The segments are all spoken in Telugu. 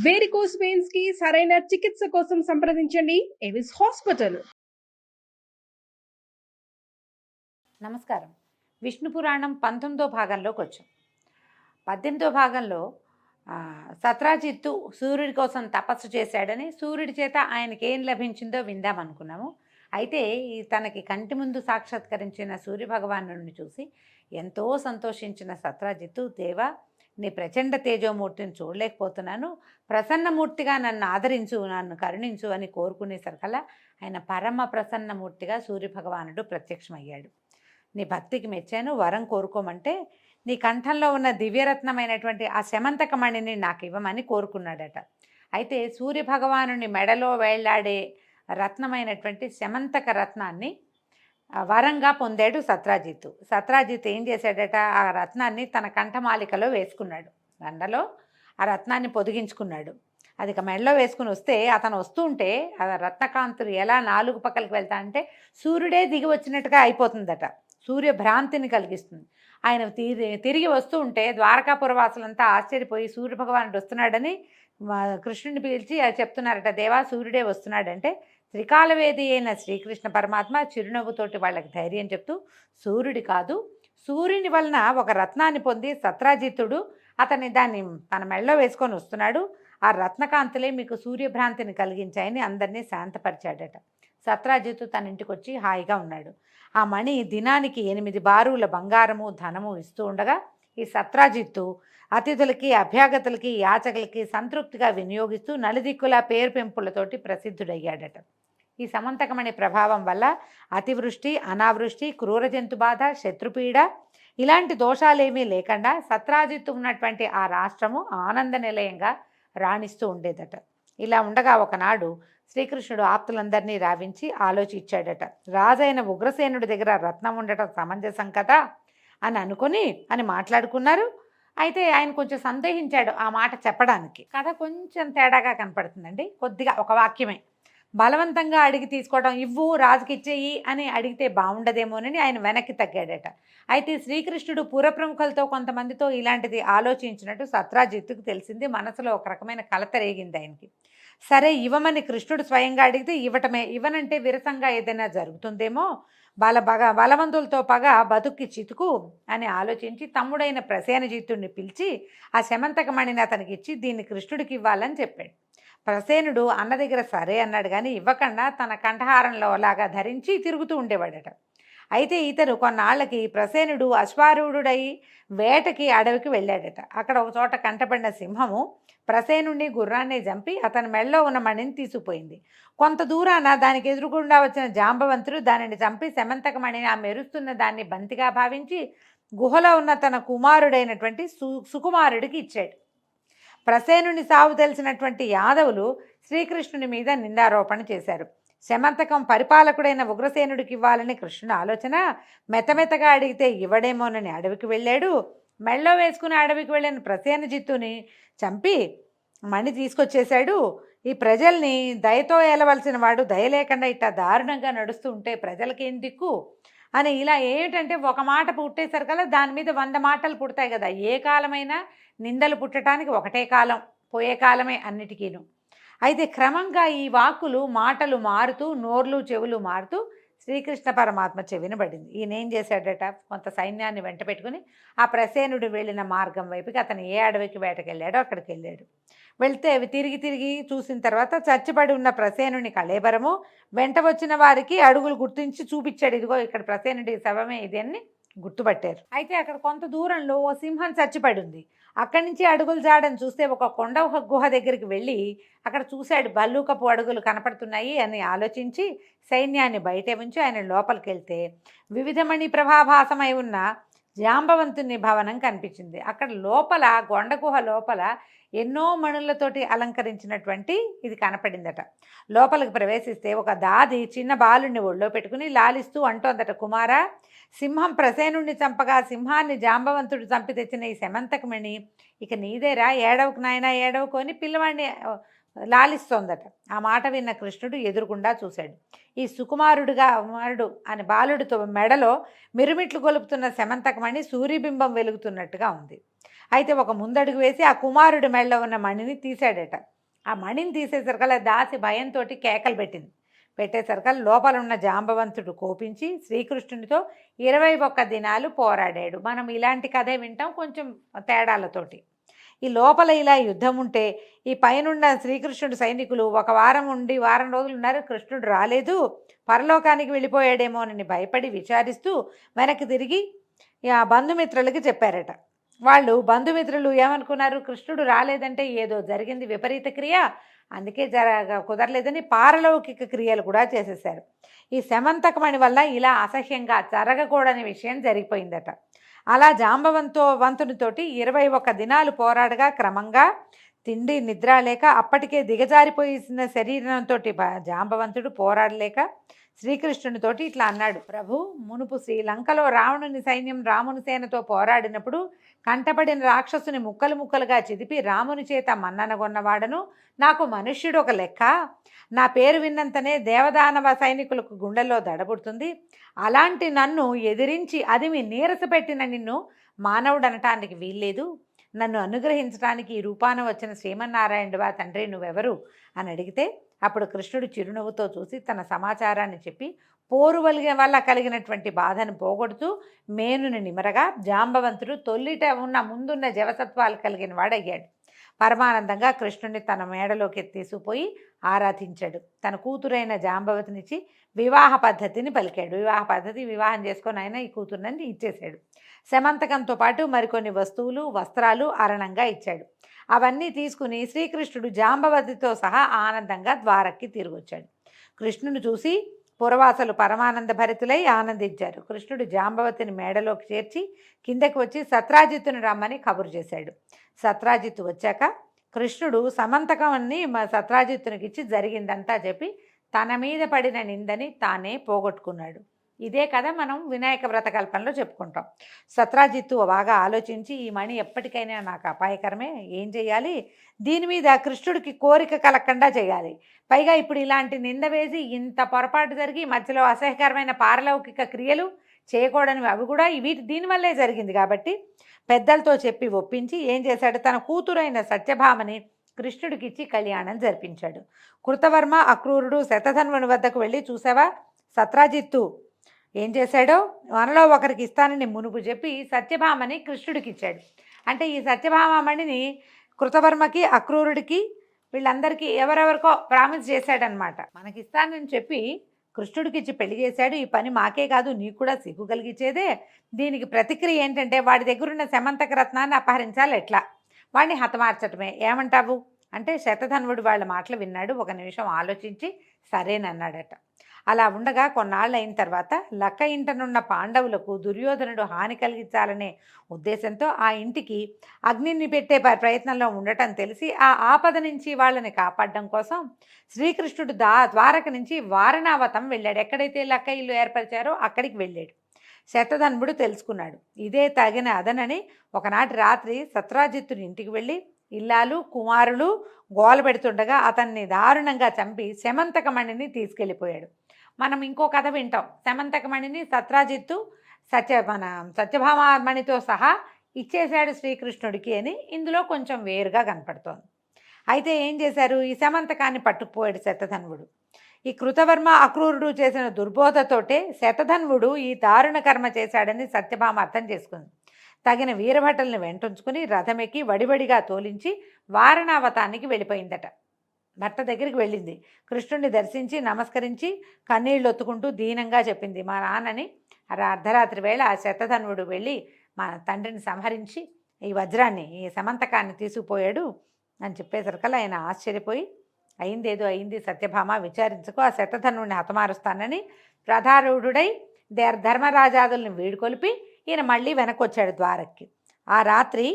వేరికోస్ వెయిన్స్ కి సరైన చికిత్స కోసం సంప్రదించండి ఎవిస్ హాస్పిటల్. నమస్కారం. విష్ణు పురాణం 19వ భాగంలోకి వచ్చాం. 18వ భాగంలో సత్రాజిత్తు సూర్యుడి కోసం తపస్సు చేశాడని, సూర్యుడి చేత ఆయనకి ఏం లభించిందో విందామనుకున్నాము. అయితే తనకి కంటి ముందు సాక్షాత్కరించిన సూర్యభగవానుడిని చూసి ఎంతో సంతోషించిన సత్రాజిత్తు, దేవా, నీ ప్రచండ తేజోమూర్తిని చూడలేకపోతున్నాను, ప్రసన్నమూర్తిగా నన్ను ఆదరించు, నన్ను కరుణించు అని కోరుకునేసరికల్లా ఆయన పరమ ప్రసన్నమూర్తిగా సూర్యభగవానుడు ప్రత్యక్షమయ్యాడు. నీ భక్తికి మెచ్చాను, వరం కోరుకోమంటే నీ కంఠంలో ఉన్న దివ్యరత్నమైనటువంటి ఆ శమంతకమణిని నాకు ఇవ్వమని కోరుకున్నాడట. అయితే సూర్యభగవానుని మెడలో వేళ్లాడే రత్నమైనటువంటి శమంతక రత్నాన్ని వరంగా పొందాడు సత్రాజిత్తు. సత్రాజిత్తు ఏం చేశాడట, ఆ రత్నాన్ని తన కంఠమాలికలో వేసుకున్నాడు. దండలో ఆ రత్నాన్ని పొదిగించుకున్నాడు. అది మెడలో వేసుకుని వస్తే అతను వస్తూ ఉంటే ఆ రత్నకాంతులు ఎలా నాలుగు పక్కలకి వెళ్తా అంటే సూర్యుడే దిగి వచ్చినట్టుగా అయిపోతుందట. సూర్యభ్రాంతిని కలిగిస్తుంది. ఆయన తిరిగి వస్తూ ఉంటే ద్వారకాపురవాసులంతా ఆశ్చర్యపోయి సూర్యభగవానుడు వస్తున్నాడని కృష్ణుని పిలిచి చెప్తున్నారట, దేవా సూర్యుడే వస్తున్నాడంటే త్రికాలవేది అయిన శ్రీకృష్ణ పరమాత్మ చిరునవ్వుతోటి వాళ్ళకి ధైర్యం చెప్తూ, సూర్యుడి కాదు, సూర్యుని వలన ఒక రత్నాన్ని పొంది సత్రాజిత్తుడు అతన్ని దాన్ని తన మెడలో వేసుకొని వస్తున్నాడు, ఆ రత్నకాంతులే మీకు సూర్యభ్రాంతిని కలిగించాయని అందరినీ శాంతపరిచాడట. సత్రాజిత్తు తన ఇంటికి వచ్చి హాయిగా ఉన్నాడు. ఆ మణి దినానికి 8 బారుల బంగారము ధనము ఇస్తూ ఉండగా ఈ సత్రాజిత్తు అతిథులకి, అభ్యాగతులకి, యాచకులకి సంతృప్తిగా వినియోగిస్తూ నలుదిక్కుల పేరు పెంపులతోటి ప్రసిద్ధుడయ్యాడట. ఈ సమంతకమణి ప్రభావం వల్ల అతివృష్టి, అనావృష్టి, క్రూర జంతు బాధ, శత్రుపీడ ఇలాంటి దోషాలేమీ లేకుండా సత్రాజిత్తు ఉన్నటువంటి ఆ రాష్ట్రము ఆనంద నిలయంగా రాణిస్తూ ఉండేదట. ఇలా ఉండగా ఒకనాడు శ్రీకృష్ణుడు ఆప్తులందరినీ రావించి ఆలోచించాడట. రాజైన ఉగ్రసేనుడి దగ్గర రత్నం ఉండటం సమంజసం కదా అని మాట్లాడుకున్నారు. అయితే ఆయన కొంచెం సందేహించాడు ఆ మాట చెప్పడానికి. కథ కొంచెం తేడాగా కనపడుతుందండి. కొద్దిగా ఒక వాక్యమే. బలవంతంగా అడిగి తీసుకోవడం, ఇవ్వు రాజుకి ఇచ్చేయి అని అడిగితే బాగుండదేమోనని ఆయన వెనక్కి తగ్గాడట. అయితే శ్రీకృష్ణుడు పురప్రముఖులతో కొంతమందితో ఇలాంటిది ఆలోచించినట్టు సత్రాజిత్తుకు తెలిసింది. మనసులో ఒక రకమైన కలత రేగింది ఆయనకి. సరే ఇవ్వమని కృష్ణుడు స్వయంగా అడిగితే ఇవ్వటమే, ఇవ్వనంటే విరసంగా ఏదైనా జరుగుతుందేమో, బలవంతులతో పగ బతుక్కి చితుకు అని ఆలోచించి తమ్ముడైన ప్రసేనజిత్తుడిని పిలిచి ఆ శమంతకమణిని అతనికి ఇచ్చి దీన్ని కృష్ణుడికి ఇవ్వాలని చెప్పాడు. ప్రసేనుడు అన్న దగ్గర సరే అన్నాడు, కానీ ఇవ్వకుండా తన కంఠహారంలో లాగా ధరించి తిరుగుతూ ఉండేవాడట. అయితే ఇతను కొన్నాళ్ళకి ప్రసేనుడు అశ్వారూఢుడై వేటకి అడవికి వెళ్ళాడట. అక్కడ ఒక చోట కంటపడిన సింహము ప్రసేనుడిని, గుర్రాన్ని చంపి అతని మెడలో ఉన్న మణిని తీసుకుపోయింది. కొంత దూరాన దానికి ఎదురుగుండా వచ్చిన జాంబవంతుడు దానిని చంపి శమంతకమణిని ఆ మెరుస్తున్న దాన్ని బంతిగా భావించి గుహలో ఉన్న తన కుమారుడైనటువంటి సుకుమారుడికి ఇచ్చాడు. ప్రసేనుని సావు తెలిసినటువంటి యాదవులు శ్రీకృష్ణుని మీద నిందారోపణ చేశారు. శమంతకం పరిపాలకుడైన ఉగ్రసేనుడికి ఇవ్వాలని కృష్ణుని ఆలోచన. మెత్తమెత్తగా అడిగితే ఇవ్వడేమోనని అడవికి వెళ్ళాడు. మెళ్ళో వేసుకుని అడవికి వెళ్ళిన ప్రసేనజిత్తుని చంపి మణి తీసుకొచ్చేశాడు. ఈ ప్రజల్ని దయతో ఏలవలసిన వాడు దయ లేకుండా ఇట్లా దారుణంగా నడుస్తూ ఉంటే ప్రజలకేం దిక్కు అని ఇలా ఏమిటంటే ఒక మాట పుట్టేసరికల్లా దాని మీద 100 మాటలు పుడతాయి కదా. ఏ కాలమైనా నిందలు పుట్టడానికి ఒకటే కాలం, పోయే కాలమే అన్నిటికీను. అయితే క్రమంగా ఈ వాక్కులు, మాటలు మారుతూ, నోర్లు చెవులు మారుతూ శ్రీకృష్ణ పరమాత్మ చెవినబడింది. ఈయన ఏం చేశాడట, కొంత సైన్యాన్ని వెంట పెట్టుకుని ఆ ప్రసేనుడు వెళ్ళిన మార్గం వైపుకి అతను ఏ అడవికి వేటకెళ్ళాడో అక్కడికి వెళ్ళాడు. వెళ్తే అవి తిరిగి చూసిన తర్వాత చచ్చిపడి ఉన్న ప్రసేనుని కళేబరము వెంట వచ్చిన వారికి అడుగులు గుర్తించి చూపించాడు. ఇదిగో ఇక్కడ ప్రసేనుడి శవమే ఇది అని గుర్తుపట్టారు. అయితే అక్కడ కొంత దూరంలో ఓ సింహం చచ్చిపడి ఉంది. అక్కడి నుంచి అడుగులు జాడని చూస్తే ఒక కొండ గుహ దగ్గరికి వెళ్ళి అక్కడ చూశాడు. బల్లూకపు అడుగులు కనపడుతున్నాయి అని ఆలోచించి సైన్యాన్ని బయటే ఉంచి ఆయన లోపలికి వెళ్తే వివిధమణి ప్రభాభాసమై ఉన్న జాంబవంతుని భవనం కనిపించింది. అక్కడ లోపల కొండ గుహ లోపల ఎన్నో మణులతోటి అలంకరించినటువంటి ఇది కనపడిందట. లోపలికి ప్రవేశిస్తే ఒక దాది చిన్న బాలుని ఒళ్ళో పెట్టుకుని లాలిస్తూ అంటోందట, కుమారా, సింహం ప్రసేనుణ్ణి చంపగా సింహాన్ని జాంబవంతుడు చంపి తెచ్చిన ఈ శమంతకమణి ఇక నీదేరా, ఏడవకు నాయనా ఏడవకు అని పిల్లవాడిని లాలిస్తోందట. ఆ మాట విన్న కృష్ణుడు ఎదురుగుండా చూశాడు. ఈ సుకుమారుడు అని బాలుడితో మెడలో మిరుమిట్లు గొలుపుతున్న శమంతకమణి సూర్యబింబం వెలుగుతున్నట్టుగా ఉంది. అయితే ఒక ముందడుగు వేసి ఆ కుమారుడి మెడలో ఉన్న మణిని తీశాడట. ఆ మణిని తీసేసరికల్లా దాసి భయంతో కేకలు పెట్టేసరికల్లా లోపల ఉన్న జాంబవంతుడు కోపించి శ్రీకృష్ణునితో 21 దినాలు పోరాడాడు. మనం ఇలాంటి కథే వింటాం, కొంచెం తేడాలతోటి. ఈ లోపల ఇలా యుద్ధం ఉంటే ఈ పైనున్న శ్రీకృష్ణుడు సైనికులు ఒక వారం ఉండి వారం రోజులు ఉన్నారు, కృష్ణుడు రాలేదు, పరలోకానికి వెళ్ళిపోయాడేమోనని భయపడి విచారిస్తూ వెనక్కి తిరిగి ఆ బంధుమిత్రులకి చెప్పారట. వాళ్ళు బంధుమిత్రులు ఏమనుకున్నారు, కృష్ణుడు రాలేదంటే ఏదో జరిగింది విపరీత క్రియ, అందుకే కుదరలేదని పారలౌకిక క్రియలు కూడా చేసేసారు. ఈ శమంతకమణి వల్ల ఇలా అసహ్యంగా జరగకూడని విషయం జరిగిపోయిందట. అలా జాంబవంతునితోటి 21 దినాలు పోరాడగా క్రమంగా తిండి నిద్ర లేక అప్పటికే దిగజారిపోయిన శరీరంతో జాంబవంతుడు పోరాడలేక శ్రీకృష్ణునితోటి ఇట్లా అన్నాడు, ప్రభు, మునుపు శ్రీలంకలో రావణుని సైన్యం రాముని సేనతో పోరాడినప్పుడు కంటపడిన రాక్షసుని ముక్కలు ముక్కలుగా చిదిపి రాముని చేత మన్ననగొన్నవాడను, నాకు మనుష్యుడు ఒక లెక్క, నా పేరు విన్నంతనే దేవదానవ సైనికులకు గుండెల్లో దడబుడుతుంది, అలాంటి నన్ను ఎదిరించి అదిమి నీరసపెట్టిన నిన్ను మానవుడు అనటానికి వీల్లేదు, నన్ను అనుగ్రహించడానికి ఈ రూపాన వచ్చిన శ్రీమన్నారాయణుడివా తండ్రి నువ్వెవరు అని అడిగితే అప్పుడు కృష్ణుడు చిరునవ్వుతో చూసి తన సమాచారాన్ని చెప్పి పోరు వల్ల కలిగినటువంటి బాధను పోగొడుతూ మేనుని నిమరగా జాంబవంతుడు తొల్లిట ఉన్న ముందున్న జవసత్వాలు కలిగిన వాడయ్యాడు. పరమానందంగా కృష్ణుడిని తన మేడలోకి తీసుకుపోయి ఆరాధించాడు. తన కూతురైన జాంబవతినిచ్చి వివాహ పద్ధతిని పలికాడు. వివాహం చేసుకొని ఆయన ఈ కూతురుని ఇచ్చేశాడు. శమంతకంతో పాటు మరికొన్ని వస్తువులు వస్త్రాలు అరణంగా ఇచ్చాడు. అవన్నీ తీసుకుని శ్రీకృష్ణుడు జాంబవతితో సహా ఆనందంగా ద్వారక్కి తిరిగొచ్చాడు. కృష్ణుని చూసి పురవాసులు పరమానంద భరితులై ఆనందించారు. కృష్ణుడు జాంబవతిని మేడలోకి చేర్చి కిందకి వచ్చి సత్రాజిత్తుని రమ్మని కబురు చేశాడు. సత్రాజిత్తు వచ్చాక కృష్ణుడు సమంతకాన్ని సత్రాజిత్తునికి ఇచ్చి జరిగిందంతా చెప్పి తన మీద పడిన నిందని తానే పోగొట్టుకున్నాడు. ఇదే కథ మనం వినాయక వ్రతకల్పనలో చెప్పుకుంటాం. సత్రాజిత్తు బాగా ఆలోచించి ఈ మణి ఎప్పటికైనా నాకు అపాయకరమే, ఏం చేయాలి, దీని మీద కృష్ణుడికి కోరిక కలగకుండా చేయాలి, పైగా ఇప్పుడు ఇలాంటి నింద వేసి ఇంత పొరపాటు జరిగి మధ్యలో అసహ్యకరమైన పారలౌకిక క్రియలు చేయకూడనివి అవి కూడా దీనివల్లే జరిగింది కాబట్టి పెద్దలతో చెప్పి ఒప్పించి ఏం చేశాడు, తన కూతురైన సత్యభామని కృష్ణుడికి ఇచ్చి కళ్యాణం జరిపించాడు. కృతవర్మ అక్రూరుడు శతధన్వుని వద్దకు వెళ్ళి చూసావా సత్రాజిత్తు ఏం చేశాడో, మనలో ఒకరికి ఇస్తానని మునుపు చెప్పి సత్యభామని కృష్ణుడికి ఇచ్చాడు. అంటే ఈ సత్యభామమణిని కృతవర్మకి అక్రూరుడికి వీళ్ళందరికీ ఎవరెవరికో ప్రామిస్ చేశాడనమాట. మనకి ఇస్తానని చెప్పి కృష్ణుడికి ఇచ్చి పెళ్లి చేశాడు. ఈ పని మాకే కాదు నీకు కూడా సిగ్గు కలిగించేదే. దీనికి ప్రతిక్రియ ఏంటంటే వాడి దగ్గరున్న శమంతక రత్నాన్ని అపహరించాలి, ఎట్లా, వాడిని హతమార్చటమే, ఏమంటావు అంటే శతధన్వుడు వాళ్ళ మాటలు విన్నాడు. ఒక నిమిషం ఆలోచించి సరేనన్నాడట. అలా ఉండగా కొన్నాళ్ళు అయిన తర్వాత లక్క ఇంటనున్న పాండవులకు దుర్యోధనుడు హాని కలిగించాలనే ఉద్దేశంతో ఆ ఇంటికి అగ్నిని పెట్టే ప్రయత్నంలో ఉండటం తెలిసి ఆ ఆపద నుంచి వాళ్ళని కాపాడడం కోసం శ్రీకృష్ణుడు ద్వారక నుంచి వారణావతం వెళ్ళాడు. ఎక్కడైతే లక్క ఇల్లు ఏర్పరిచారో అక్కడికి వెళ్ళాడు. శతధన్వుడు తెలుసుకున్నాడు. ఇదే తగిన అదనని ఒకనాటి రాత్రి సత్రాజిత్తుని ఇంటికి వెళ్ళి ఇల్లాలు కుమారులు గోల పెడుతుండగా అతన్ని దారుణంగా చంపి శమంతకమణిని తీసుకెళ్ళిపోయాడు. మనం ఇంకో కథ వింటాం. శమంతకమణిని సత్రాజిత్తు సత్యభామమణితో సహా ఇచ్చేశాడు శ్రీకృష్ణుడికి అని ఇందులో కొంచెం వేరుగా కనపడుతోంది. అయితే ఏం చేశారు, ఈ శమంతకాన్ని పట్టుకుపోయాడు శతధన్వుడు. ఈ కృతవర్మ అక్రూరుడు చేసిన దుర్బోధతోటే శతధన్వుడు ఈ దారుణ కర్మ చేశాడని సత్యభామ అర్థం చేసుకుంది. తగిన వీరభటల్ని వెంటుంచుకుని రథమెక్కి వడివడిగా తోలించి వారణావతానికి వెళ్ళిపోయిందట. భర్త దగ్గరికి వెళ్ళింది. కృష్ణుడిని దర్శించి నమస్కరించి కన్నీళ్ళు ఒత్తుకుంటూ దీనంగా చెప్పింది, మా నాన్నని అర్ధరాత్రి వేళ ఆ శతధన్వుడు వెళ్ళి మా తండ్రిని సంహరించి ఈ వజ్రాన్ని ఈ సమంతకాన్ని తీసుకుపోయాడు అని చెప్పేసరికల్లా ఆయన ఆశ్చర్యపోయి అయిందేదో అయింది సత్యభామ, విచారించుకో, ఆ శతధన్వుడిని హతమారుస్తానని ప్రధారూఢుడై ధర్మరాజాదుల్ని వీడుకొలిపి ఈయన మళ్ళీ వెనకొచ్చాడు ద్వారక్కి. ఆ రాత్రి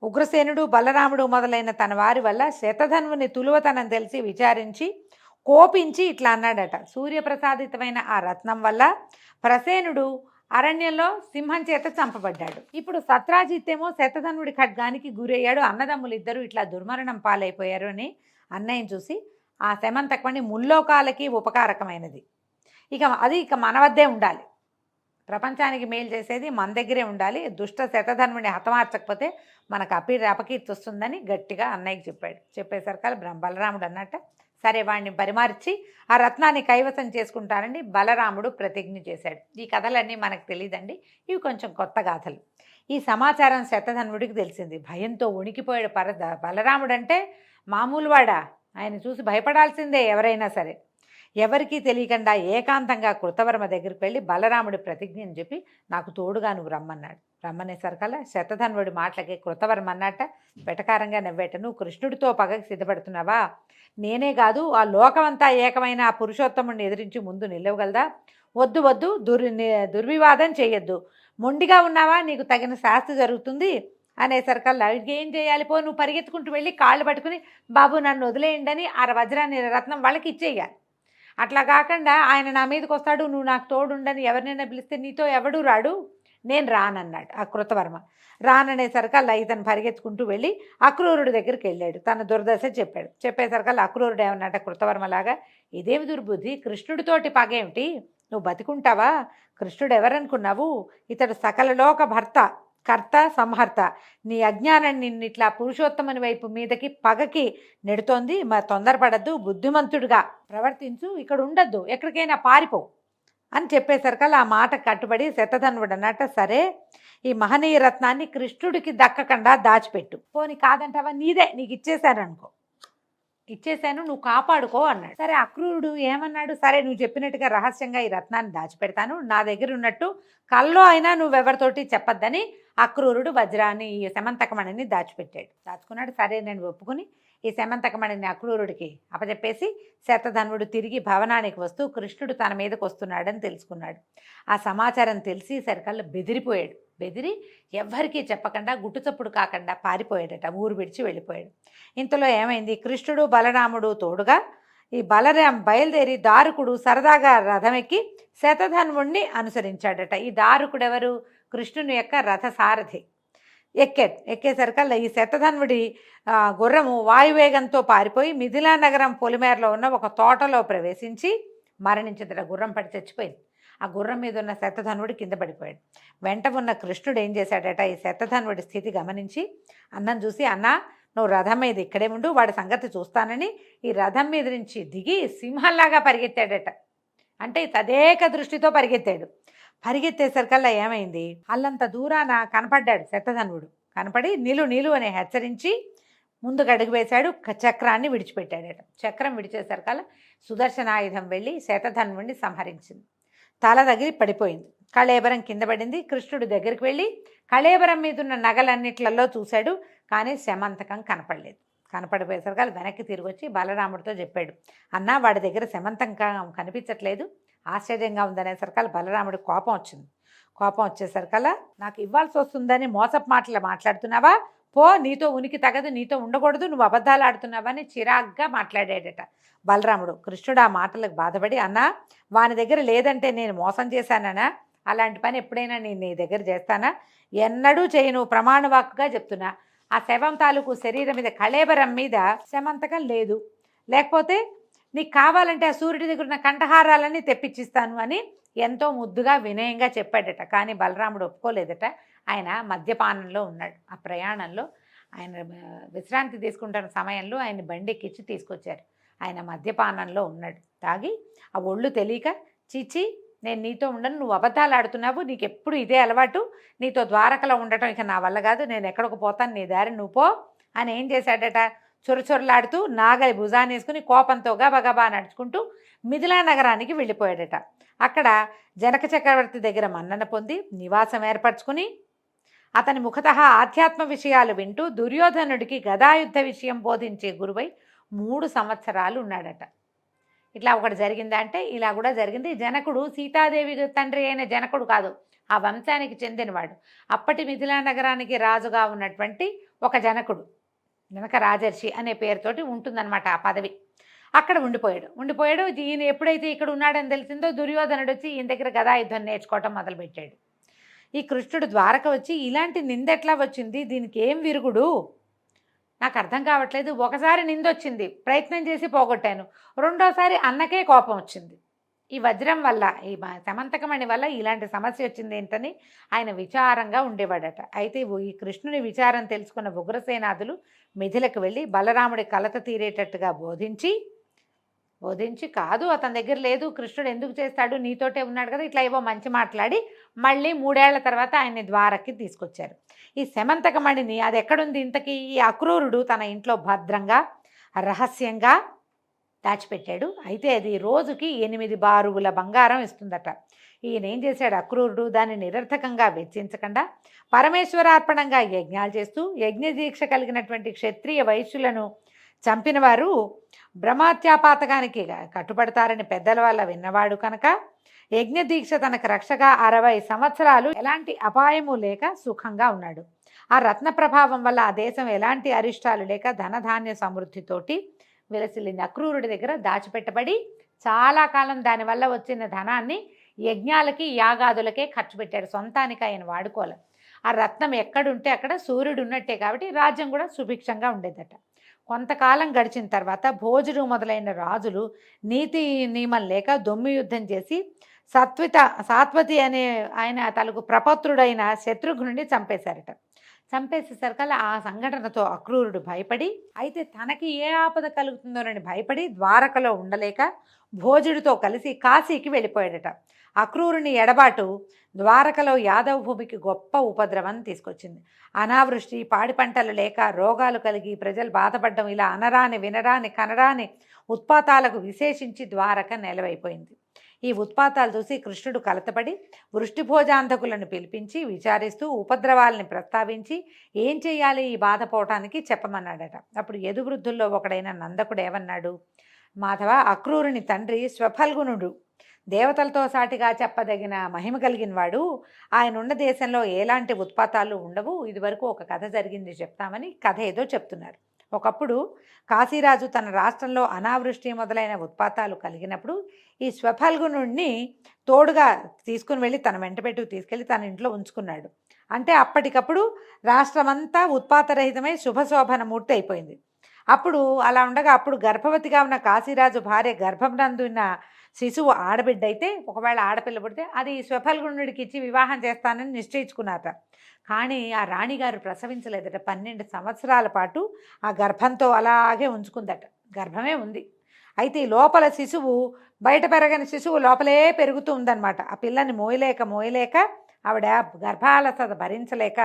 ఉగ్రసేనుడు బలరాముడు మొదలైన తన వారి వల్ల శతధన్వుని తులువతనం తెలిసి విచారించి కోపించి ఇట్లా అన్నాడట, సూర్యప్రసాదితమైన ఆ రత్నం వల్ల ప్రసేనుడు అరణ్యంలో సింహం చేత చంపబడ్డాడు. ఇప్పుడు సత్రాజిత్తేమో శతధన్వుడి ఖడ్గానికి గురయ్యాడు. అన్నదమ్ములు ఇద్దరు ఇట్లా దుర్మరణం పాలైపోయారు అని అన్నయ్యని చూసి ఆ శమంతకమణి ముల్లోకాలకి ఉపకారకమైనది, ఇక అది మన వద్దే ఉండాలి, ప్రపంచానికి మేలు చేసేది మన దగ్గరే ఉండాలి, దుష్ట శతధన్వుని హతమార్చకపోతే మనకు అపకీర్తి వస్తుందని గట్టిగా అన్నయ్యకి చెప్పాడు. చెప్పేసరికి బలరాముడు అన్నట్ట సరే వాడిని పరిమార్చి ఆ రత్నాన్ని కైవసం చేసుకుంటానని బలరాముడు ప్రతిజ్ఞ చేశాడు. ఈ కథలన్నీ మనకు తెలియదండి, ఇవి కొంచెం కొత్త గాథలు. ఈ సమాచారం శతధన్వుడికి తెలిసింది. భయంతో వణికిపోయాడు. బలరాముడు అంటే మామూలు వాడా? ఆయన చూసి భయపడాల్సిందే ఎవరైనా సరే. ఎవరికీ తెలియకుండా ఏకాంతంగా కృతవర్మ దగ్గరికి వెళ్ళి బలరాముడి ప్రతిజ్ఞని చెప్పి నాకు తోడుగా నువ్వు రమ్మన్నాడు. రమ్మనేసరికల్లా శతధన్వుడి మాటలకి కృతవర్మ అన్నట్ట వెటకారంగా నవ్వేట, నువ్వు కృష్ణుడితో పగకి సిద్ధపడుతున్నావా? నేనే కాదు ఆ లోకమంతా ఏకమైన ఆ పురుషోత్తముడిని ఎదిరించి ముందు నిలవగలదా? వద్దు వద్దు, దుర్వివాదం చేయొద్దు, మొండిగా ఉన్నావా, నీకు తగిన శాస్తి జరుగుతుంది అనేసరికల్లా ఏం చేయాలి? పో, నువ్వు పరిగెత్తుకుంటూ వెళ్ళి కాళ్ళు పట్టుకుని బాబు నన్ను వదిలేయండి అని ఆ వజ్రాన్ని రత్నం వాళ్ళకి ఇచ్చేయాలి. అట్లా కాకుండా ఆయన నా మీదకి వస్తాడు, నువ్వు నాకు తోడుండని ఎవరినైనా పిలిస్తే నీతో ఎవడూ రాడు, నేను రానన్నాడు ఆ కృతవర్మ. రాననేసరికల్లా ఇతను పరిగెత్తుకుంటూ వెళ్ళి అక్రూరుడి దగ్గరికి వెళ్ళాడు. తన దుర్దశ చెప్పాడు. చెప్పేసరికల్లా అక్రూరుడు ఏమన్నట్ట కృతవర్మలాగా, ఇదేమి దుర్బుద్ధి, కృష్ణుడితోటి పగేమిటి, నువ్వు బతికుంటావా? కృష్ణుడు ఎవరనుకున్నావు? ఇతడు సకలలోక భర్త, కర్త, సంహర్త. నీ అజ్ఞానం నిన్ను ఇట్లా పురుషోత్తముని వైపు మీదకి పగకి నెడుతోంది. మరి తొందరపడద్దు, బుద్ధిమంతుడిగా ప్రవర్తించు, ఇక్కడ ఉండద్దు, ఎక్కడికైనా పారిపో అని చెప్పేసరికల్లా ఆ మాట కట్టుబడి శతధన్వుడు అన్నట్ట సరే ఈ మహనీయ రత్నాన్ని కృష్ణుడికి దక్కకుండా దాచిపెట్టు. పోని కాదంటావా, నీదే, నీకు ఇచ్చేశాననుకో, ఇచ్చేశాను, నువ్వు కాపాడుకో అన్నాడు. సరే అక్రూరుడు ఏమన్నాడు, సరే నువ్వు చెప్పినట్టుగా రహస్యంగా ఈ రత్నాన్ని దాచిపెడతాను, నా దగ్గర ఉన్నట్టు కల్లో అయినా నువ్వెవరితోటి చెప్పొద్దని అక్రూరుడు వజ్రాన్ని, ఈ శమంతకమణిని దాచిపెట్టాడు. దాచుకున్నాడు. సరే నేను ఒప్పుకుని ఈ శమంతకమణిని అక్రూరుడికి అప్పచెప్పేసి శతధన్వుడు తిరిగి భవనానికి వస్తూ కృష్ణుడు తన మీదకి వస్తున్నాడని తెలుసుకున్నాడు. ఆ సమాచారం తెలిసి సరికల్లా బెదిరిపోయాడు. బెదిరి ఎవ్వరికీ చెప్పకుండా గుట్టుచప్పుడు కాకుండా పారిపోయాడట, ఊరు విడిచి వెళ్ళిపోయాడు. ఇంతలో ఏమైంది, కృష్ణుడు బలరాముడు తోడుగా ఈ బలరాం బయలుదేరి దారుకుడు సరదాగా రథమెక్కి శతధన్వుణ్ణి అనుసరించాడట. ఈ దారుకుడు ఎవరు? కృష్ణుని యొక్క రథసారథి. ఎక్కేసరికల్లా ఈ శతధన్వుడి గుర్రము వాయువేగంతో పారిపోయి మిథిలా నగరం పొలిమేరలో ఉన్న ఒక తోటలో ప్రవేశించి మరణించిందట. గుర్రం పడి చచ్చిపోయింది. ఆ గుర్రం మీద ఉన్న శతధన్వుడు కింద పడిపోయాడు. వెంట ఉన్న కృష్ణుడు ఏం చేశాడట, ఈ శతధన్వుడి స్థితి గమనించి అన్నం చూసి, అన్నా నువ్వు రథం మీద ఇక్కడే ఉండు, వాడి సంగతి చూస్తానని ఈ రథం మీద నుంచి దిగి సింహంలాగా పరిగెత్తాడట. అంటే తదేక దృష్టితో పరిగెత్తాడు. పరిగెత్తేసరికల్లా ఏమైంది, అల్లంత దూరాన కనపడ్డాడు శతధన్వుడు. కనపడి నీలు అని హెచ్చరించి ముందుకు అడుగు వేశాడు. చక్రాన్ని విడిచిపెట్టాడట. చక్రం విడిచేసరికల్లా సుదర్శనాయుధం వెళ్ళి శతధన్వుడిని సంహరించింది. తల తగిలి పడిపోయింది. కళేబరం కింద పడింది. కృష్ణుడి దగ్గరికి వెళ్ళి కళేబరం మీద ఉన్న నగలన్నిట్లలో చూశాడు, కానీ శమంతకం కనపడలేదు. కనపడిపోయేసరికి వెనక్కి తిరిగి వచ్చి బలరాముడితో చెప్పాడు, అన్న వాడి దగ్గర శమంతకం కనిపించట్లేదు, ఆశ్చర్యంగా ఉందనేసరికల్లా బలరాముడికి కోపం వచ్చింది. కోపం వచ్చేసరికల్లా నాకు ఇవ్వాల్సి వస్తుందని మోసపు మాటలు మాట్లాడుతున్నావా, పో, నీతో ఉనికి తగదు, నీతో ఉండకూడదు, నువ్వు అబద్ధాలు ఆడుతున్నావని చిరాగ్గా మాట్లాడాడట బలరాముడు. కృష్ణుడు ఆ మాటలకు బాధపడి, అన్నా వాని దగ్గర లేదంటే నేను మోసం చేశానా, అలాంటి పని ఎప్పుడైనా నేను నీ దగ్గర చేస్తానా, ఎన్నడూ చేయను, ప్రమాణవాక్కుగా చెప్తున్నా. ఆ శవం తాలూకు శరీరం మీద కళేబరం మీద శమంతకం లేదు, లేకపోతే నీకు కావాలంటే ఆ సూర్యుడి దగ్గర ఉన్న కంఠహారాలన్నీ తెప్పించిస్తాను అని ఎంతో ముద్దుగా వినయంగా చెప్పాడట. కానీ బలరాముడు ఒప్పుకోలేదట. ఆయన మద్యపానంలో ఉన్నాడు. ఆ ప్రయాణంలో ఆయన విశ్రాంతి తీసుకుంటున్న సమయంలో ఆయన బండెక్కిచ్చి తీసుకొచ్చారు. ఆయన మద్యపానంలో ఉన్నాడు. తాగి ఆ ఒళ్ళు తెలియక, చీచి నేను నీతో ఉండను, నువ్వు అబద్ధాలు ఆడుతున్నావు, నీకు ఎప్పుడు ఇదే అలవాటు, నీతో ద్వారకలో ఉండటం ఇక నా వల్ల కాదు, నేను ఎక్కడికి పోతాను, నీ దారి నువ్వు పో అని ఏం చేశాడట, చొరచొరలాడుతూ నాగలి భుజాన్ని వేసుకుని కోపంతో గబగబా నడుచుకుంటూ మిథిలా నగరానికి వెళ్ళిపోయాడట. అక్కడ జనక చక్రవర్తి దగ్గర మన్నన పొంది నివాసం ఏర్పరచుకుని అతని ముఖతః ఆధ్యాత్మ విషయాలు వింటూ దుర్యోధనుడికి గదాయుద్ధ విషయం బోధించే గురువై 3 సంవత్సరాలు ఉన్నాడట. ఇట్లా ఒకటి జరిగిందా అంటే ఇలా కూడా జరిగింది. జనకుడు సీతాదేవి తండ్రి అయిన జనకుడు కాదు, ఆ వంశానికి చెందినవాడు. అప్పటి మిథిలా నగరానికి రాజుగా ఉన్నటువంటి ఒక జనకుడు, జనక రాజర్షి అనే పేరుతోటి ఉంటుందన్నమాట ఆ పదవి. అక్కడ ఉండిపోయాడు. ఈయన ఎప్పుడైతే ఇక్కడ ఉన్నాడని తెలిసిందో దుర్యోధనుడు వచ్చి ఈయన దగ్గర గదాయుద్ధం నేర్చుకోవటం మొదలుపెట్టాడు. ఈ కృష్ణుడు ద్వారక వచ్చి ఇలాంటి నింద ఎట్లా వచ్చింది, దీనికి ఏం విరుగుడు, నాకు అర్థం కావట్లేదు. ఒకసారి నిందొచ్చింది, ప్రయత్నం చేసి పోగొట్టాను, రెండోసారి అన్నకే కోపం వచ్చింది, ఈ వజ్రం వల్ల సమంతకమణి వల్ల ఇలాంటి సమస్య వచ్చింది ఏంటని ఆయన విచారంగా ఉండేవాడట. అయితే ఈ కృష్ణుని విచారం తెలుసుకున్న ఉగ్రసేనాదులు మిథిలకు వెళ్ళి బలరాముడి కలత తీరేటట్టుగా బోధించి కాదు అతని దగ్గర లేదు, కృష్ణుడు ఎందుకు చేస్తాడు, నీతోటే ఉన్నాడు కదా, ఇట్లా ఏవో మంచి మాట్లాడి మళ్ళీ 3 ఏళ్ల తర్వాత ఆయన్ని ద్వారకి తీసుకొచ్చారు. ఈ సమంతకమణిని అది ఎక్కడుంది ఇంతకీ? ఈ అక్రూరుడు తన ఇంట్లో భద్రంగా రహస్యంగా దాచిపెట్టాడు. అయితే అది రోజుకి 8 బారుగుల బంగారం ఇస్తుందట. ఈయన ఏం చేశాడు అక్రూరుడు, దాన్ని నిరర్థకంగా వెచ్చించకుండా పరమేశ్వరార్పణంగా యజ్ఞాలు చేస్తూ యజ్ఞదీక్ష కలిగినటువంటి క్షత్రియ వైశ్యులను చంపిన వారు బ్రహ్మత్యాపాతకానికి కట్టుబడతారని పెద్దల వల్ల విన్నవాడు కనుక యజ్ఞదీక్ష తనకు రక్షగా 60 సంవత్సరాలు ఎలాంటి అపాయము లేక సుఖంగా ఉన్నాడు. ఆ రత్న ప్రభావం వల్ల ఆ దేశం ఎలాంటి అరిష్టాలు లేక ధనధాన్య సమృద్ధితోటి విలసిల్లింది. అక్రూరుడి దగ్గర దాచిపెట్టబడి చాలా కాలం దానివల్ల వచ్చిన ధనాన్ని యజ్ఞాలకి యాగాదులకే ఖర్చు పెట్టాడు, సొంతానికి ఆయన వాడుకోవాలి. ఆ రత్నం ఎక్కడుంటే అక్కడ సూర్యుడు ఉన్నట్టే కాబట్టి రాజ్యం కూడా సుభిక్షంగా ఉండేదట. కొంతకాలం గడిచిన తర్వాత భోజుడు మొదలైన రాజులు నీతి నియమం లేక దొమ్మి యుద్ధం చేసి సాత్వతి అనే ఆయన తనకు ప్రపత్రుడైన శత్రుఘ్నుడిని చంపేశారట. చంపేసేసరికల్లా ఆ సంఘటనతో అక్రూరుడు భయపడి, అయితే తనకి ఏ ఆపద కలుగుతుందోనని భయపడి ద్వారకలో ఉండలేక భోజుడితో కలిసి కాశీకి వెళ్ళిపోయాడట. అక్రూరుని ఎడబాటు ద్వారకలో యాదవ భూమికి గొప్ప ఉపద్రవం తీసుకొచ్చింది. అనావృష్టి, పాడి పంటలు లేక రోగాలు కలిగి ప్రజలు బాధపడడం, ఇలా అనరాని వినరాని కనరాని ఉత్పాతాలకు విశేషించి ద్వారక నెలవైపోయింది. ఈ ఉత్పాతాలు చూసి కృష్ణుడు కలతపడి వృష్టిభోజాంధకులను పిలిపించి విచారిస్తూ ఉపద్రవాలని ప్రస్తావించి ఏం చేయాలి ఈ బాధ పోవటానికి చెప్పమన్నాడట. అప్పుడు యదువృద్ధుల్లో ఒకడైన నందకుడు ఏమన్నాడు, మాధవ, అక్రూరుని తండ్రి స్వఫల్గునుడు దేవతలతో సాటిగా చెప్పదగిన మహిమ కలిగిన వాడు. ఆయన ఉన్న దేశంలో ఎలాంటి ఉత్పాతాలు ఉండవు. ఇదివరకు ఒక కథ జరిగింది చెప్తామని కథ ఏదో చెప్తున్నారు. ఒకప్పుడు కాశీరాజు తన రాష్ట్రంలో అనావృష్టి మొదలైన ఉత్పాతాలు కలిగినప్పుడు ఈ స్వఫల్గునుడిని తోడుగా తీసుకుని వెళ్ళి తన వెంటబెట్టుకు తీసుకెళ్ళి తన ఇంట్లో ఉంచుకున్నాడు. అంటే అప్పటికప్పుడు రాష్ట్రమంతా ఉత్పాతరహితమై శుభశోభనమూర్తి అయిపోయింది. అప్పుడు అలా ఉండగా అప్పుడు గర్భవతిగా ఉన్న కాశీరాజు భార్య గర్భం నందున్న శిశువు ఆడబిడ్డ అయితే, ఒకవేళ ఆడపిల్ల పుడితే అది స్వఫల్గునుడికి ఇచ్చి వివాహం చేస్తానని నిశ్చయించుకున్నారట. కానీ ఆ రాణిగారు ప్రసవించలేదట. 12 సంవత్సరాల పాటు ఆ గర్భంతో అలాగే ఉంచుకుందట. గర్భమే ఉంది. అయితే ఈ లోపల శిశువు, బయట పెరగని శిశువు లోపలే పెరుగుతూ ఉందన్నమాట. ఆ పిల్లని మోయలేక ఆవిడ గర్భాలసత భరించలేక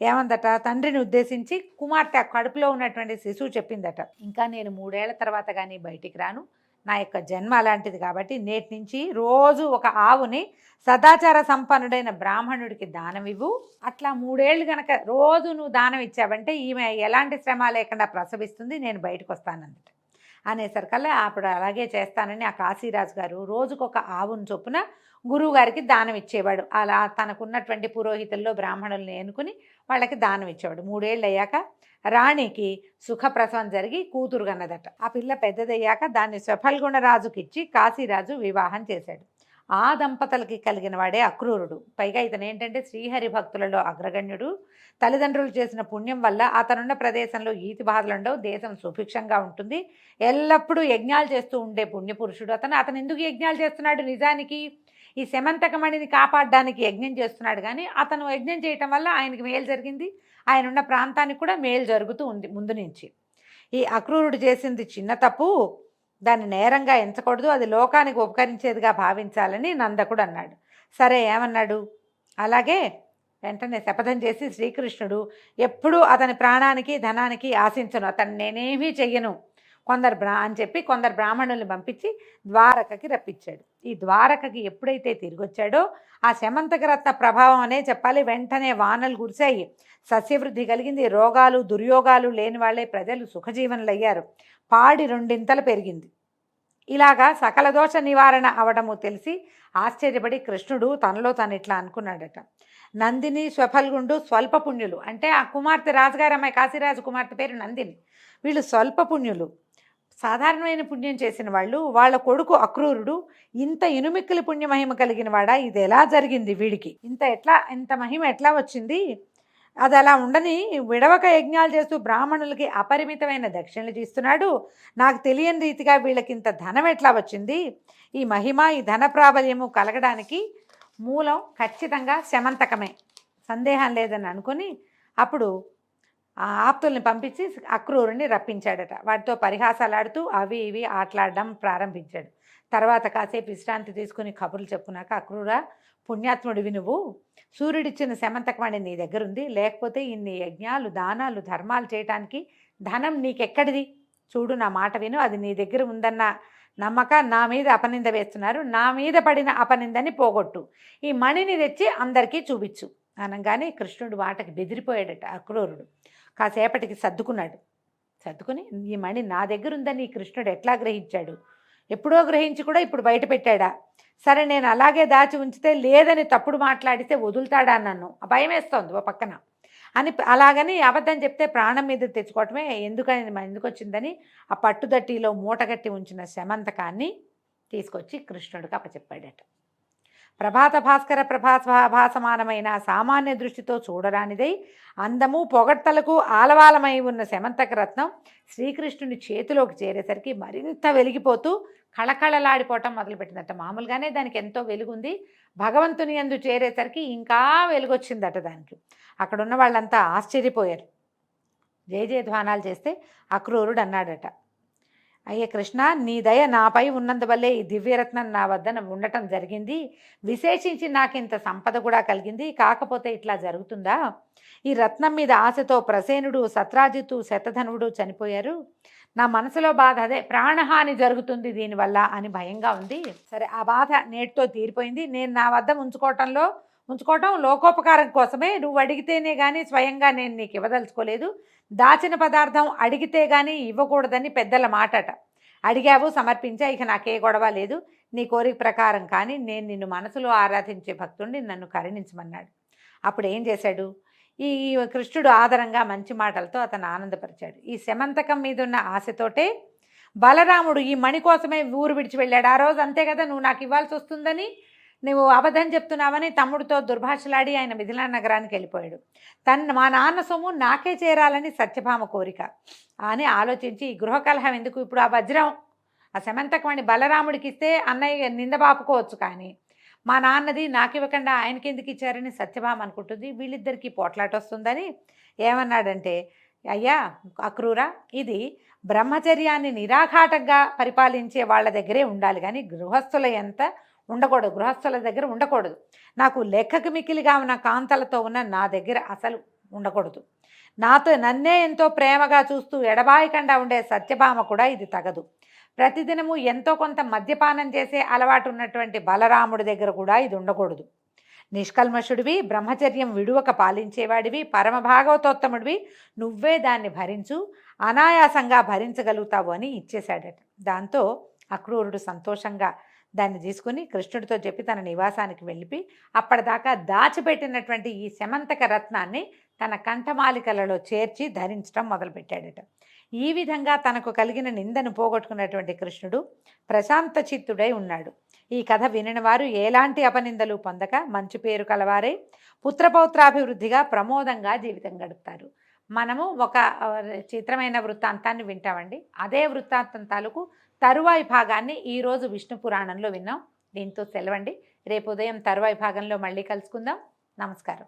ఏమందట, తండ్రిని ఉద్దేశించి కుమార్తె కడుపులో ఉన్నటువంటి శిశువు చెప్పిందట, ఇంకా నేను 3 ఏళ్ల తర్వాత కానీ బయటికి రాను, నా యొక్క జన్మ అలాంటిది కాబట్టి నేటి నుంచి రోజు ఒక ఆవుని సదాచార సంపన్నుడైన బ్రాహ్మణుడికి దానం ఇవ్వు. అట్లా 3 ఏళ్ళు కనుక రోజు నువ్వు దానం ఇచ్చావంటే ఈమె ఎలాంటి శ్రమ లేకుండా ప్రసవిస్తుంది, నేను బయటకు వస్తానందట. అనేసరికల్లా అప్పుడు అలాగే చేస్తానని ఆ కాశీరాజు గారు రోజుకొక ఆవును చొప్పున గురువుగారికి దానం ఇచ్చేవాడు. అలా తనకున్నటువంటి పురోహితుల్లో బ్రాహ్మణుల్ని ఎన్నుకుని వాళ్ళకి దానం ఇచ్చేవాడు. 3 ఏళ్ళు అయ్యాక రాణికి సుఖప్రసవం జరిగి కూతురు కన్నదట. ఆ పిల్ల పెద్దదయ్యాక దాన్ని స్వఫల్గుణరాజుకి ఇచ్చి కాశీరాజు వివాహం చేశాడు. ఆ దంపతులకి కలిగిన వాడే అక్రూరుడు. పైగా ఇతను ఏంటంటే శ్రీహరి భక్తులలో అగ్రగణ్యుడు. తల్లిదండ్రులు చేసిన పుణ్యం వల్ల అతనున్న ప్రదేశంలో ఈతి బాధలుండవు, దేశం సుభిక్షంగా ఉంటుంది, ఎల్లప్పుడూ యజ్ఞాలు చేస్తూ ఉండే పుణ్యపురుషుడు అతను ఎందుకు యజ్ఞాలు చేస్తున్నాడు? నిజానికి ఈ సమంతకమణిని కాపాడడానికి యజ్ఞం చేస్తున్నాడు. కానీ అతను యజ్ఞం చేయటం వల్ల ఆయనకి మేలు జరిగింది, ఆయన ఉన్న ప్రాంతానికి కూడా మేలు జరుగుతూ ఉంది ముందు నుంచి. ఈ అక్రూరుడు చేసింది చిన్న తప్పు, దాన్ని నేరంగా ఎంచకూడదు, అది లోకానికి ఉపకరించేదిగా భావించాలని నందకుడు అన్నాడు. సరే ఏమన్నాడు, అలాగే వెంటనే శపథం చేసి శ్రీకృష్ణుడు ఎప్పుడూ అతని ప్రాణానికి ధనానికి ఆశించను, అతను నేనేమీ చెయ్యను అని చెప్పి కొందరు బ్రాహ్మణుల్ని పంపించి ద్వారకకి రప్పించాడు. ఈ ద్వారకకి ఎప్పుడైతే తిరిగి వచ్చాడో ఆ శమంతకరత్న ప్రభావం అనే చెప్పాలి, వెంటనే వానలు కురిశాయి, సస్యవృద్ధి కలిగింది, రోగాలు దుర్యోగాలు లేని వాళ్ళే ప్రజలు సుఖజీవనులు అయ్యారు, పాడి 2 ఇంతలు పెరిగింది. ఇలాగా సకల దోష నివారణ అవడము తెలిసి ఆశ్చర్యపడి కృష్ణుడు తనలో తను ఇట్లా అనుకున్నాడట, నందిని స్వఫల్గుండు స్వల్ప పుణ్యులు. అంటే ఆ కుమార్తె రాజుగారు అమ్మాయి కాశీరాజు కుమార్తె పేరు నందిని. వీళ్ళు స్వల్ప పుణ్యులు, సాధారణమైన పుణ్యం చేసిన వాళ్ళు. వాళ్ళ కొడుకు అక్రూరుడు ఇంత ఇనుమిక్కిలి పుణ్యమహిమ కలిగిన వాడా? ఇది ఎలా జరిగింది వీడికి? ఇంత మహిమ ఎట్లా వచ్చింది? అది అలా ఉండని విడవక యజ్ఞాలు చేస్తూ బ్రాహ్మణులకి అపరిమితమైన దక్షిణలు ఇస్తున్నాడు. నాకు తెలియని రీతిగా వీళ్ళకి ఇంత ధనం ఎట్లా వచ్చింది? ఈ మహిమ, ఈ ధన ప్రాబల్యము కలగడానికి మూలం ఖచ్చితంగా శమంతకమే, సందేహం లేదని అనుకుని అప్పుడు ఆ ఆప్తుల్ని పంపించి అక్రూరుని రప్పించాడట. వాటితో పరిహాసాలాడుతూ అవి ఇవి ఆటలాడడం ప్రారంభించాడు. తర్వాత కాసేపు విశ్రాంతి తీసుకుని కబుర్లు చెప్పుకున్నాక, అక్రూరా, పుణ్యాత్ముడివి నువ్వు, సూర్యుడిచ్చిన శమంతకమణి నీ దగ్గర ఉంది, లేకపోతే ఇన్ని యజ్ఞాలు, దానాలు, ధర్మాలు చేయటానికి ధనం నీకెక్కడిది? చూడు, నా మాట విను, అది నీ దగ్గర ఉందన్న నమ్మక నా మీద అపనింద వేస్తున్నారు, నా మీద పడిన అపనిందని పోగొట్టు, ఈ మణిని తెచ్చి అందరికీ చూపించు అనగానే కృష్ణుడు వాటకి బెదిరిపోయాడట. అక్రూరుడు కాసేపటికి సర్దుకుని ఈ మణి నా దగ్గర ఉందని కృష్ణుడు ఎట్లా గ్రహించాడు? ఎప్పుడో గ్రహించి కూడా ఇప్పుడు బయట పెట్టాడా? సరే, నేను అలాగే దాచి ఉంచితే లేదని తప్పుడు మాట్లాడితే వదులుతాడా నన్ను? భయం వేస్తోంది ఓ పక్కన అని. అలాగని అబద్ధం చెప్తే ప్రాణం మీద తెచ్చుకోవటమే, ఎందుకు వచ్చిందని ఆ పట్టుదట్టిలో మూటగట్టి ఉంచిన శమంతకాన్ని తీసుకొచ్చి కృష్ణుడికి అప్పచెప్పాడట. ప్రభాత భాస్కర భాసమానమైన సామాన్య దృష్టితో చూడరానిదై అందము పొగడ్తలకు ఆలవాలమై ఉన్న శమంతక రత్నం శ్రీకృష్ణుని చేతిలోకి చేరేసరికి మరింత వెలిగిపోతూ కళకళలాడిపోవటం మొదలుపెట్టిందట. మామూలుగానే దానికి ఎంతో వెలుగుంది, భగవంతుని యందు చేరేసరికి ఇంకా వెలుగొచ్చిందట దానికి. అక్కడున్న వాళ్ళంతా ఆశ్చర్యపోయారు. జయజయధ్వానాలు చేస్తే అక్రూరుడు అన్నాడట, అయ్యే కృష్ణ, నీ దయ నాపై ఉన్నందువల్లే ఈ దివ్యరత్నం నా వద్ద ఉండటం జరిగింది. విశేషించి నాకు ఇంత సంపద కూడా కలిగింది. కాకపోతే ఇట్లా జరుగుతుందా? ఈ రత్నం మీద ఆశతో ప్రసేనుడు, సత్రాజిత్తు, శతధనుడు చనిపోయారు. నా మనసులో బాధ అదే, ప్రాణహాని జరుగుతుంది దీనివల్ల అని భయంగా ఉంది. సరే, ఆ బాధ నేటితో తీరిపోయింది. నేను నా వద్ద ఉంచుకోవటం లోకోపకారం కోసమే. నువ్వు అడిగితేనే కానీ స్వయంగా నేను నీకు ఇవ్వదలుచుకోలేదు. దాచిన పదార్థం అడిగితే కానీ ఇవ్వకూడదని పెద్దల మాటట. అడిగావు, సమర్పించా, ఇక నాకే గొడవ లేదు. నీ కోరిక ప్రకారం కానీ నేను నిన్ను మనసులో ఆరాధించే భక్తుడిని, నన్ను కరుణించమన్నాడు. అప్పుడు ఏం చేశాడు? ఈ కృష్ణుడు ఆదరంగా మంచి మాటలతో అతను ఆనందపరిచాడు. ఈ శమంతకం మీద ఉన్న ఆశతోటే బలరాముడు ఈ మణి కోసమే ఊరు విడిచి వెళ్ళాడు. ఆ రోజు అంతే కదా, నువ్వు నాకు ఇవ్వాల్సి వస్తుందని, నువ్వు అబద్ధం చెప్తున్నావని తమ్ముడితో దుర్భాషలాడి ఆయన మిథిలా నగరానికి వెళ్ళిపోయాడు. మా నాన్న సొమ్ము నాకే చేరాలని సత్యభామ కోరిక అని ఆలోచించి, ఈ గృహకలహం ఎందుకు, ఇప్పుడు ఆ వజ్రం, ఆ శమంతకమణి బలరాముడికి ఇస్తే అన్నయ్య నిందబాపుకోవచ్చు, కానీ మా నాన్నది నాకు ఇవ్వకుండా ఆయనకి ఎందుకు ఇచ్చారని సత్యభామ అనుకుంటుంది. వీళ్ళిద్దరికీ పోట్లాట వస్తుందని ఏమన్నాడంటే, అయ్యా అక్రూరా, ఇది బ్రహ్మచర్యాన్ని నిరాఘాటంగా పరిపాలించే వాళ్ళ దగ్గరే ఉండాలి, కానీ గృహస్థుల దగ్గర ఉండకూడదు. నాకు లెక్కకు మిక్కిలిగా ఉన్న కాంతలతో ఉన్న నా దగ్గర అసలు ఉండకూడదు. నన్నే ఎంతో ప్రేమగా చూస్తూ ఎడబాయకుండా ఉండే సత్యభామ కూడా ఇది తగదు. ప్రతిదినము ఎంతో కొంత మద్యపానం చేసే అలవాటు ఉన్నటువంటి బలరాముడి దగ్గర కూడా ఇది ఉండకూడదు. నిష్కల్మషుడివి, బ్రహ్మచర్యం విడువక పాలించేవాడివి, పరమ భాగవతోత్తముడివి, నువ్వే దాన్ని భరించు, అనాయాసంగా భరించగలుగుతావు అని ఇచ్చేశాడట. దాంతో అక్రూరుడు సంతోషంగా దాన్ని తీసుకుని కృష్ణుడితో చెప్పి తన నివాసానికి వెళ్ళిపి అప్పటిదాకా దాచిపెట్టినటువంటి ఈ శమంతక రత్నాన్ని తన కంఠమాలికలలో చేర్చి ధరించడం మొదలుపెట్టాడట. ఈ విధంగా తనకు కలిగిన నిందను పోగొట్టుకున్నటువంటి కృష్ణుడు ప్రశాంత చిత్తుడై ఉన్నాడు. ఈ కథ వినిన వారు ఎలాంటి అపనిందలు పొందక మంచి పేరు కలవారై పుత్రపౌత్రాభివృద్ధిగా ప్రమోదంగా జీవితం గడుపుతారు. మనము ఒక చిత్రమైన వృత్తాంతాన్ని వింటామండి. అదే వృత్తాంతం తాలూకు తరువాయి భాగాన్ని ఈరోజు విష్ణు పురాణంలో విన్నాం. దీంతో సెలవండి. రేపు ఉదయం తరువాయి భాగంలో మళ్ళీ కలుసుకుందాం. నమస్కారం.